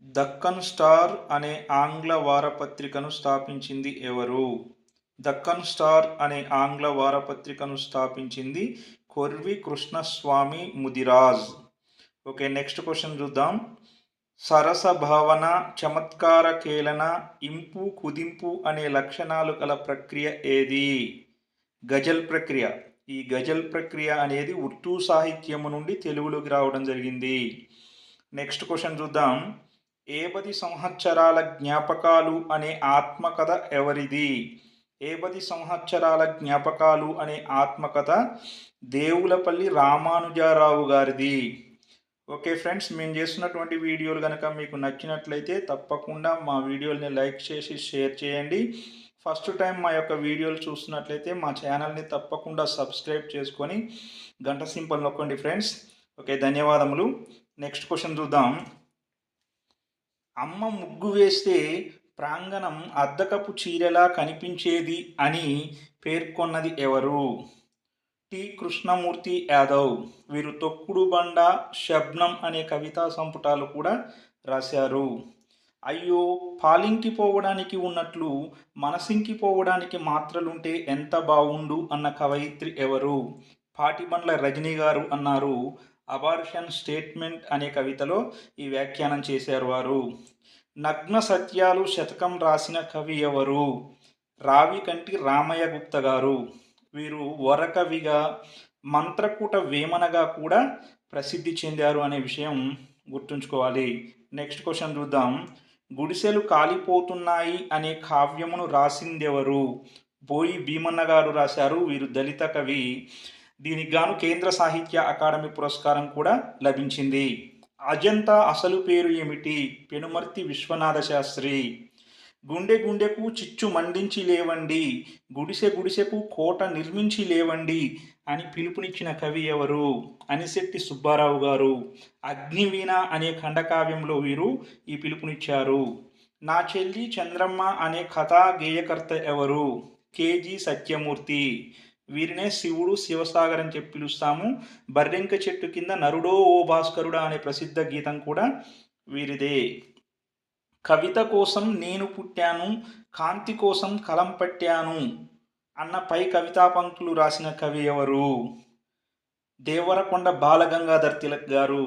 Deccan star అనే ఆంగ్ల వారపత్రికను స్థాపించింది ఎవరు? దక్కన్ స్టార్ అనే ఆంగ్ల వారపత్రికను స్థాపించింది Korvi Krishnaswamy Mudiraj. Okay, next question చూద్దాం. సరస భావన, చమత్కార కేలన, ఇంపు కుదింపు అనే లక్షణాలు గల ప్రక్రియ ఏది? గజల్ ప్రక్రియ. ఈ గజల్ ప్రక్రియ అనేది ఉర్దూ సాహిత్యము నుండి తెలుగులోకి రావడం జరిగింది. నెక్స్ట్ క్వశ్చన్ చూద్దాం. 'ఏబది సంవత్సరాల జ్ఞాపకాలు' అనే ఆత్మకథ ఎవరిది? 'ఏబది సంవత్సరాల జ్ఞాపకాలు' అనే ఆత్మకథ దేవులపల్లి రామానుజారావు గారిది. ఓకే ఫ్రెండ్స్, మేము చేస్తున్నటువంటి వీడియోలు కనుక మీకు నచ్చినట్లయితే తప్పకుండా మా వీడియోని లైక్ చేసి షేర్ చేయండి. ఫస్ట్ టైం మా యొక్క వీడియోలు చూస్తున్నట్లయితే మా ఛానల్ని తప్పకుండా సబ్స్క్రైబ్ చేసుకొని గంట సింబల్ నొక్కండి ఫ్రెండ్స్. ఓకే, ధన్యవాదములు. నెక్స్ట్ క్వశ్చన్ చూద్దాం. అమ్మ ముగ్గు వేస్తే ప్రాంగణం అద్దకపు చీరలా కనిపించేది అని పేర్కొన్నది ఎవరు? టి కృష్ణమూర్తి యాదవ్. వీరు తొక్కుడు బండ, శబ్నం అనే కవితా సంపుటాలు కూడా రాశారు. అయ్యో పాలింకిపోవడానికి ఉన్నట్లు మనసింకిపోవడానికి మాత్రలుంటే ఎంత బావుండు అన్న కవయిత్రి ఎవరు? పాటిబండ్ల రజనీ గారు అన్నారు. అబార్షన్ స్టేట్మెంట్ అనే కవితలో ఈ వ్యాఖ్యానం చేశారు వారు. నగ్న సత్యాలు శతకం రాసిన కవి ఎవరు? రావికంటి రామయ్య గుప్త గారు. వీరు వరకవిగా, మంత్రకూట వేమనగా కూడా ప్రసిద్ధి చెందారు అనే విషయం గుర్తుంచుకోవాలి. నెక్స్ట్ క్వశ్చన్ చూద్దాం. గుడిసెలు కాలిపోతున్నాయి అనే కావ్యమును రాసిందెవరు? బోయి భీమన్న గారు రాశారు. వీరు దళిత కవి. దీనికి గాను కేంద్ర సాహిత్య అకాడమీ పురస్కారం కూడా లభించింది. అజంతా అసలు పేరు ఏమిటి? పెనుమర్తి విశ్వనాథ శాస్త్రి. గుండె గుండెకు చిచ్చు మండించి లేవండి, గుడిసె గుడిసెకు కోట నిర్మించి లేవండి అని పిలుపునిచ్చిన కవి ఎవరు? అనిశెట్టి సుబ్బారావు గారు. అగ్నివీణ అనే ఖండకావ్యంలో వీరు ఈ పిలుపునిచ్చారు. నా చెల్లి చంద్రమ్మ అనే కథా గేయకర్త ఎవరు? కేజీ సత్యమూర్తి. వీరినే శివుడు, శివసాగర్ అని చెప్పి పిలుస్తాము. బర్రెంక చెట్టు కింద నరుడో ఓ భాస్కరుడా అనే ప్రసిద్ధ గీతం కూడా వీరిదే. కవిత కోసం నేను పుట్టాను, కాంతి కోసం కలం పట్టాను అన్న పై కవితా పంక్తులు రాసిన కవి ఎవరు? దేవరకొండ బాలగంగాధర్ తిలక్ గారు.